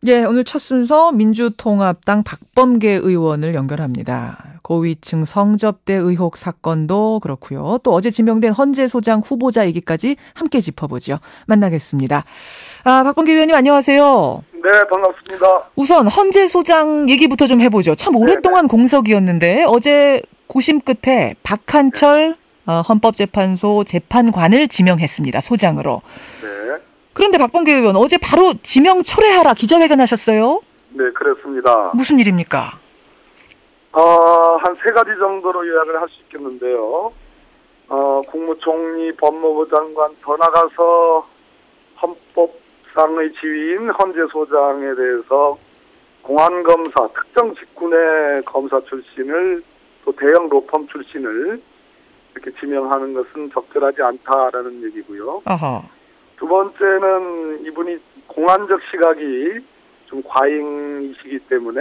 예, 오늘 첫 순서 민주통합당 박범계 의원을 연결합니다. 고위층 성접대 의혹 사건도 그렇고요. 또 어제 지명된 헌재 소장 후보자 얘기까지 함께 짚어보죠. 만나겠습니다. 박범계 의원님 안녕하세요. 네, 반갑습니다. 우선 헌재 소장 얘기부터 좀 해보죠. 참 오랫동안 공석이었는데 어제 고심 끝에 박한철 헌법재판소 재판관을 지명했습니다. 소장으로. 네. 그런데 박범계 의원 어제 바로 지명 철회하라 기자회견 하셨어요? 네, 그렇습니다. 무슨 일입니까? 한 세 가지 정도로 요약을 할 수 있겠는데요. 국무총리, 법무부 장관, 더 나가서 헌법상의 지위인 헌재소장에 대해서 공안검사, 특정 직군의 검사 출신을 또 대형 로펌 출신을 이렇게 지명하는 것은 적절하지 않다라는 얘기고요. 아하. 두 번째는 이분이 공안적 시각이 좀 과잉이시기 때문에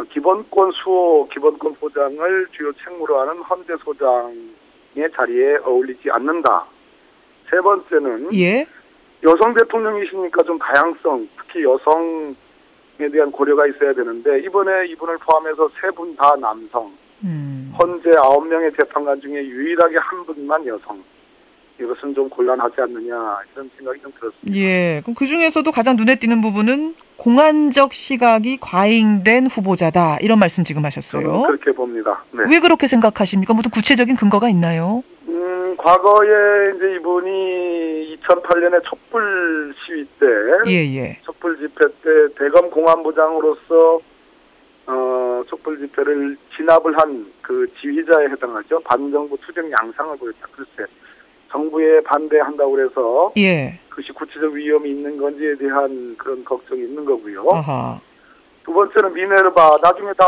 기본권 수호, 기본권 보장을 주요 책무로 하는 헌재소장의 자리에 어울리지 않는다. 세 번째는 예. 여성 대통령이시니까 좀 다양성, 특히 여성에 대한 고려가 있어야 되는데 이번에 이분을 포함해서 세 분 다 남성, 헌재 9명의 재판관 중에 유일하게 한 분만 여성. 이것은 좀 곤란하지 않느냐 이런 생각이 좀 들었습니다. 예, 그럼 그 중에서도 가장 눈에 띄는 부분은 공안적 시각이 과잉된 후보자다 이런 말씀 지금 하셨어요. 저는 그렇게 봅니다. 네. 왜 그렇게 생각하십니까? 무슨 구체적인 근거가 있나요? 과거에 이제 이분이 2008년에 촛불 시위 때, 예. 촛불 집회 때 대검 공안부장으로서 촛불 집회를 진압을 한 그 지휘자에 해당하죠. 반정부 투쟁 양상을 보였다. 글쎄. 정부에 반대한다고 해서 예. 그것이 구체적 위험이 있는 건지에 대한 그런 걱정이 있는 거고요. 아하. 두 번째는 미네르바, 나중에 다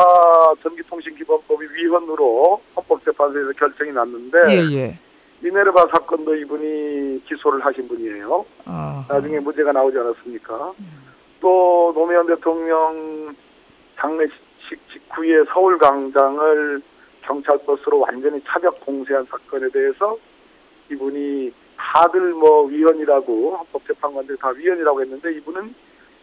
전기통신기본법이 위헌으로 헌법재판소에서 결정이 났는데 예. 미네르바 사건도 이분이 기소를 하신 분이에요. 아하. 나중에 무죄가 나오지 않았습니까? 또 노무현 대통령 장례식 직후에 서울광장을 경찰버스로 완전히 차벽 봉쇄한 사건에 대해서 이분이 다들 위원이라고 헌법재판관들이 다 위원이라고 했는데 이분은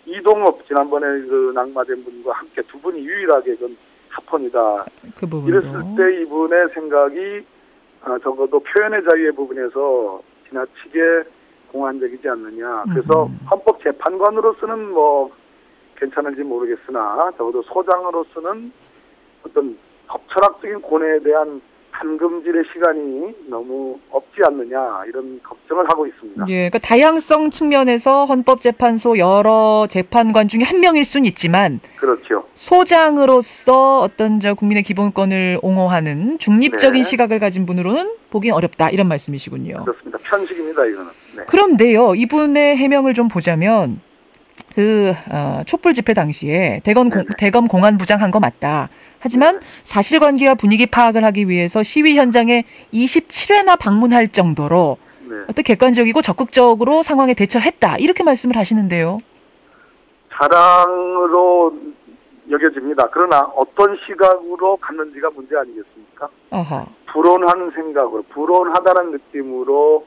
이동업 지난번에 그 낙마된 분과 함께 두 분이 유일하게 그건 합헌이다. 그 부분도. 이랬을 때 이분의 생각이 적어도 표현의 자유의 부분에서 지나치게 공안적이지 않느냐. 그래서 헌법재판관으로서는 괜찮을지 모르겠으나 적어도 소장으로서는 어떤 법철학적인 고뇌에 대한 한금질의 시간이 너무 없지 않느냐 이런 걱정을 하고 있습니다. 예, 그러니까 다양성 측면에서 헌법재판소 여러 재판관 중에 한 명일 수는 있지만, 그렇죠. 소장으로서 어떤 국민의 기본권을 옹호하는 중립적인 시각을 가진 분으로는 보기 어렵다 이런 말씀이시군요. 그렇습니다. 편식입니다 이거는. 네. 그런데요, 이분의 해명을 좀 보자면 촛불 집회 당시에 대검 공안부장 한 거 맞다. 하지만 사실관계와 분위기 파악을 하기 위해서 시위 현장에 27회나 방문할 정도로 어떤 객관적이고 적극적으로 상황에 대처했다. 이렇게 말씀을 하시는데요. 자랑으로 여겨집니다. 그러나 어떤 시각으로 갔는지가 문제 아니겠습니까? 어허. 불온한 생각으로, 불온하다는 느낌으로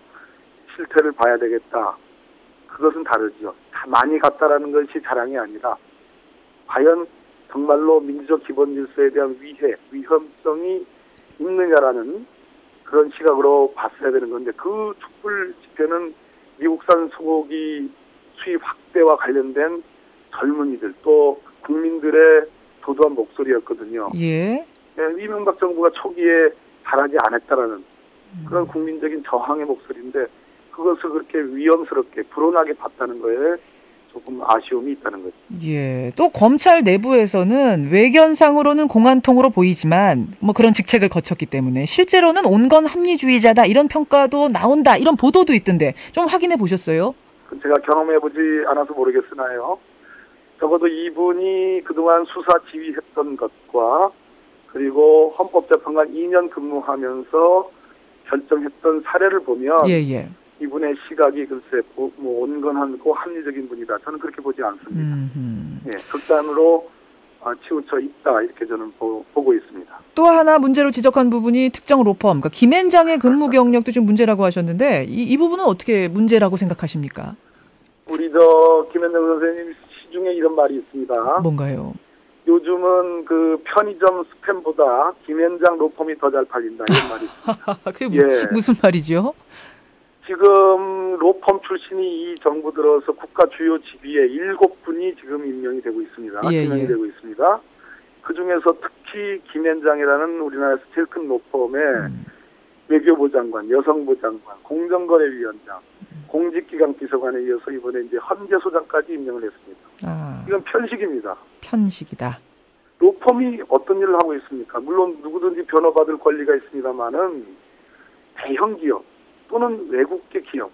실태를 봐야 되겠다. 그것은 다르죠. 많이 갔다라는 것이 자랑이 아니라 과연 정말로 민주적 기본 질서에 대한 위험성이 있느냐라는 그런 시각으로 봤어야 되는 건데 그 촛불 집회는 미국산 소고기 수입 확대와 관련된 젊은이들 또 국민들의 도도한 목소리였거든요. 예. 이명박 정부가 초기에 잘하지 않았다라는 그런 국민적인 저항의 목소리인데 그것을 그렇게 위험스럽게 불온하게 봤다는 거에 조금 아쉬움이 있다는 거죠. 예. 또 검찰 내부에서는 외견상으로는 공안통으로 보이지만 그런 직책을 거쳤기 때문에 실제로는 온건 합리주의자다 이런 평가도 나온다 이런 보도도 있던데 좀 확인해 보셨어요? 제가 경험해보지 않아서 모르겠으나요. 적어도 이분이 그동안 수사 지휘했던 것과 그리고 헌법재판관 2년 근무하면서 결정했던 사례를 보면 이분의 시각이 글쎄 온건하고 합리적인 분이다. 저는 그렇게 보지 않습니다. 예, 극단으로 치우쳐 있다 이렇게 저는 보고 있습니다. 또 하나 문제로 지적한 부분이 특정 로펌, 그러니까 김앤장의 근무 경력도 좀 문제라고 하셨는데 이 부분은 어떻게 문제라고 생각하십니까? 우리 김현정 선생님 시중에 이런 말이 있습니다. 뭔가요? 요즘은 그 편의점 스팸보다 김현장 로펌이 더 잘 팔린다 이런 말이 있습니다. 그게 무슨 말이죠? 지금 로펌 출신이 이 정부 들어서 국가 주요 직위에 7분이 지금 임명이 되고 있습니다. 임명이 되고 있습니다. 그중에서 특히 김현장이라는 우리나라에서 제일 큰 로펌의 외교부 장관, 여성부 장관, 공정거래위원장, 공직기강 비서관에 이어서 이번에 이제 헌재소장까지 임명을 했습니다. 이건 편식입니다. 편식이다. 로펌이 어떤 일을 하고 있습니까? 물론 누구든지 변호받을 권리가 있습니다만은 대형 기업 또는 외국계 기업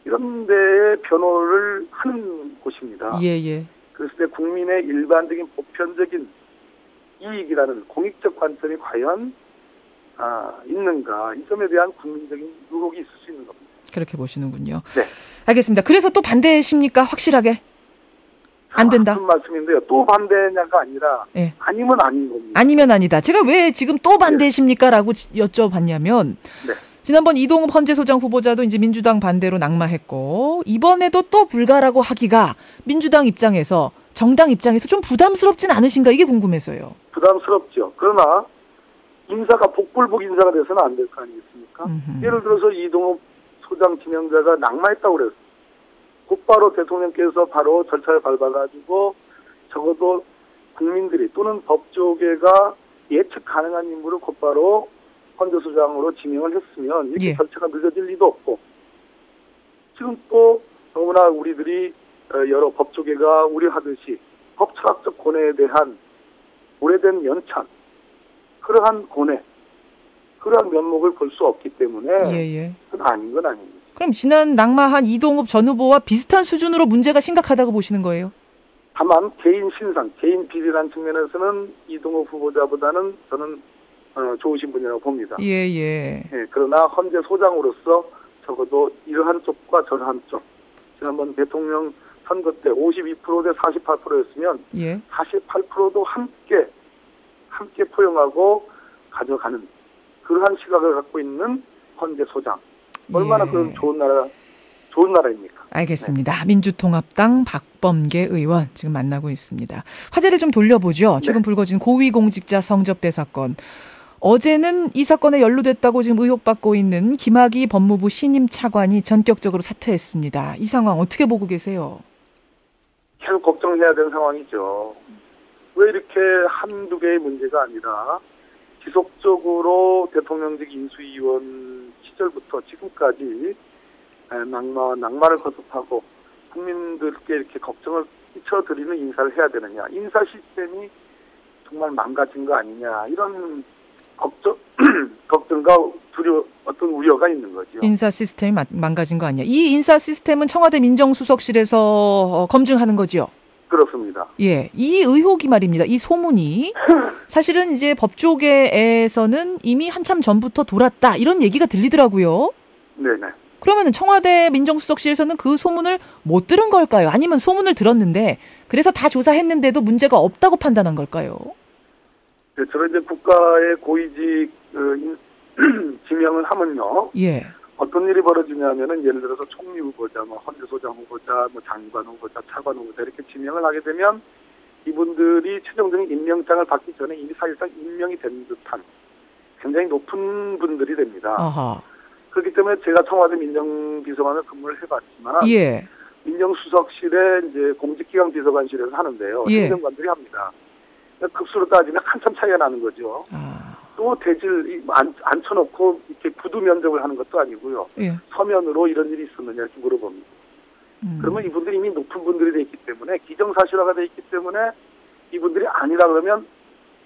이런 데에 변호를 하는 곳입니다. 그랬을 때 국민의 일반적인 보편적인 이익이라는 공익적 관점이 과연 있는가, 이 점에 대한 국민적인 의혹이 있을 수 있는 겁니다. 그렇게 보시는군요. 네. 알겠습니다. 그래서 또 반대십니까? 확실하게? 안 된다. 무슨 말씀인데요. 또 반대냐가 아니라 아니면 아닌 겁니다. 아니면 아니다. 제가 왜 지금 또 반대십니까? 라고 여쭤봤냐면 지난번 이동욱 헌재소장 후보자도 이제 민주당 반대로 낙마했고 이번에도 또 불가라고 하기가 민주당 입장에서 정당 입장에서 좀 부담스럽진 않으신가? 이게 궁금해서요. 부담스럽죠. 그러나 인사가 복불복 인사가 돼서는 안 될 거 아니겠습니까? 예를 들어서 이동욱 소장 지명자가 낙마했다고 그랬어요. 곧바로 대통령께서 바로 절차를 밟아가지고 적어도 국민들이 또는 법조계가 예측 가능한 인물을 곧바로 헌재소장으로 지명을 했으면 이렇게 절차가 늦어질 리도 없고 지금 또 너무나 우리들이 여러 법조계가 우려하듯이 법철학적 고뇌에 대한 오래된 연착 그러한 고뇌 그러한 면목을 볼 수 없기 때문에 그건 아닌 건 아닙니다. 그럼 지난 낙마한 이동욱 전 후보와 비슷한 수준으로 문제가 심각하다고 보시는 거예요? 다만 개인 신상, 개인 비리라는 측면에서는 이동욱 후보자보다는 저는 좋으신 분이라고 봅니다. 그러나 헌재 소장으로서 적어도 이러한 쪽과 저러한 쪽 지난번 대통령 선거 때 52% 대 48%였으면 48%도 함께 포용하고 가져가는 그러한 시각을 갖고 있는 헌재 소장. 얼마나 그런 좋은 나라입니까? 알겠습니다. 민주통합당 박범계 의원 지금 만나고 있습니다. 화제를 좀 돌려보죠. 최근 불거진 고위공직자 성접대 사건. 어제는 이 사건에 연루됐다고 지금 의혹받고 있는 김학의 법무부 신임 차관이 전격적으로 사퇴했습니다. 이 상황 어떻게 보고 계세요? 계속 걱정해야 되는 상황이죠. 왜 이렇게 한두 개의 문제가 아니라 지속적으로 대통령직 인수위원 시절부터 지금까지 낙마를 거듭하고 국민들께 이렇게 걱정을 끼쳐드리는 인사를 해야 되느냐. 인사 시스템이 정말 망가진 거 아니냐. 이런 걱정과 어떤 우려가 있는 거죠. 인사 시스템이 망가진 거 아니야. 이 인사 시스템은 청와대 민정수석실에서 검증하는 거죠. 그렇습니다. 이 의혹이 말입니다. 이 소문이 사실은 이제 법조계에서는 이미 한참 전부터 돌았다. 이런 얘기가 들리더라고요. 네네. 그러면 청와대 민정수석실에서는 그 소문을 못 들은 걸까요? 아니면 소문을 들었는데 그래서 다 조사했는데도 문제가 없다고 판단한 걸까요? 네, 저는 이제 국가의 고위직 지명을 하면요. 어떤 일이 벌어지냐면은 예를 들어서 총리 후보자, 헌재소장 후보자, 장관 후보자, 차관 후보자 이렇게 지명을 하게 되면 이분들이 최종적인 임명장을 받기 전에 이미 사실상 임명이 된 듯한 굉장히 높은 분들이 됩니다. 그렇기 때문에 제가 청와대 민정비서관을 근무를 해봤지만 민정수석실에 이제 공직기강 비서관실에서 하는데요. 행정관들이 합니다. 급수로 따지면 한참 차이가 나는 거죠. 또 대질 앉혀놓고 이렇게 부두 면접을 하는 것도 아니고요. 서면으로 이런 일이 있었느냐 이렇게 물어봅니다. 그러면 이분들이 이미 높은 분들이 돼 있기 때문에 기정사실화가 돼 있기 때문에 이분들이 아니라 그러면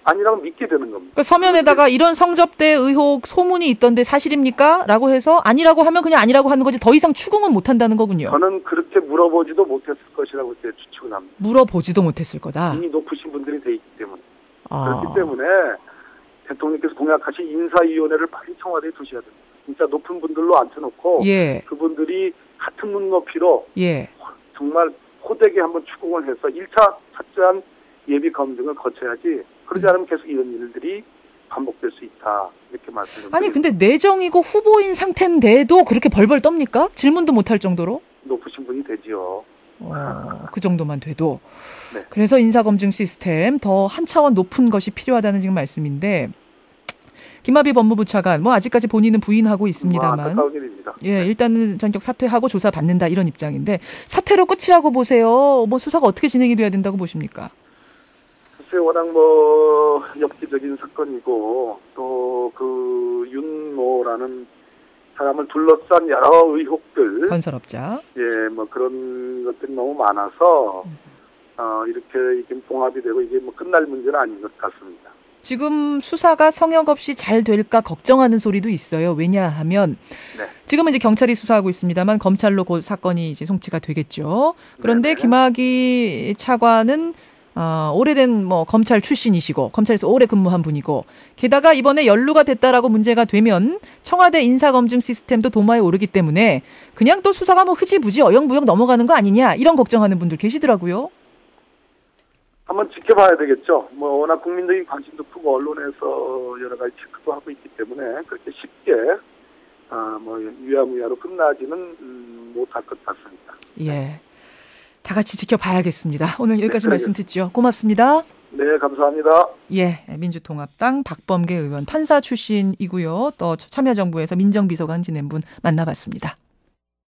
아니라고 믿게 되는 겁니다. 그러니까 서면에다가 이런 성접대 의혹 소문이 있던데 사실입니까? 라고 해서 아니라고 하면 그냥 아니라고 하는 거지 더 이상 추궁은 못한다는 거군요. 저는 그렇게 물어보지도 못했을 것이라고 추측을 합니다. 물어보지도 못했을 거다. 이미 높으신 분들이 돼 있기 때문에. 그렇기 때문에 대통령께서 공약하신 인사위원회를 빨리 청와대에 두셔야 됩니다. 진짜 높은 분들로 앉혀놓고 그분들이 같은 눈높이로 정말 호되게 한번 추궁을 해서 1차 철저한 예비 검증을 거쳐야지 그러지 않으면 계속 이런 일들이 반복될 수 있다. 이렇게 말씀드립니다. 아니 근데 내정이고 후보인 상태인데도 그렇게 벌벌 떱니까? 질문도 못할 정도로? 높으신 분이 되지요. 그 정도만 돼도. 네. 그래서 인사검증 시스템 더 한 차원 높은 것이 필요하다는 지금 말씀인데 김학의 법무부 차관 뭐 아직까지 본인은 부인하고 있습니다만 안타까운 일입니다. 예, 일단은 전격 사퇴하고 조사 받는다 이런 입장인데 사퇴로 끝이라고 보세요. 뭐 수사가 어떻게 진행이 돼야 된다고 보십니까? 글쎄 워낙 뭐 엽기적인 사건이고 또 그 윤모라는 사람을 둘러싼 여러 의혹들, 건설업자. 예, 뭐 그런 것들이 너무 많아서 이렇게 이게 봉합이 되고 이게 뭐 끝날 문제는 아닌 것 같습니다. 지금 수사가 성역 없이 잘 될까 걱정하는 소리도 있어요. 왜냐하면 네. 지금은 이제 경찰이 수사하고 있습니다만 검찰로 곧 사건이 이제 송치가 되겠죠. 그런데 네네. 김학의 차관은 오래된 뭐 검찰 출신이시고 검찰에서 오래 근무한 분이고 게다가 이번에 연루가 됐다라고 문제가 되면 청와대 인사검증 시스템도 도마에 오르기 때문에 그냥 또 수사가 뭐 흐지부지 어영부영 넘어가는 거 아니냐 이런 걱정하는 분들 계시더라고요. 한번 지켜봐야 되겠죠. 뭐 워낙 국민적인 관심도 크고 언론에서 여러 가지 체크도 하고 있기 때문에 그렇게 쉽게 뭐 유야무야로 끝나지는 못할 것 같습니다. 예, 다 같이 지켜봐야겠습니다. 오늘 여기까지 네, 말씀 듣죠. 고맙습니다. 네, 감사합니다. 예, 민주통합당 박범계 의원 판사 출신이고요. 또 참여정부에서 민정비서관 지낸 분 만나봤습니다.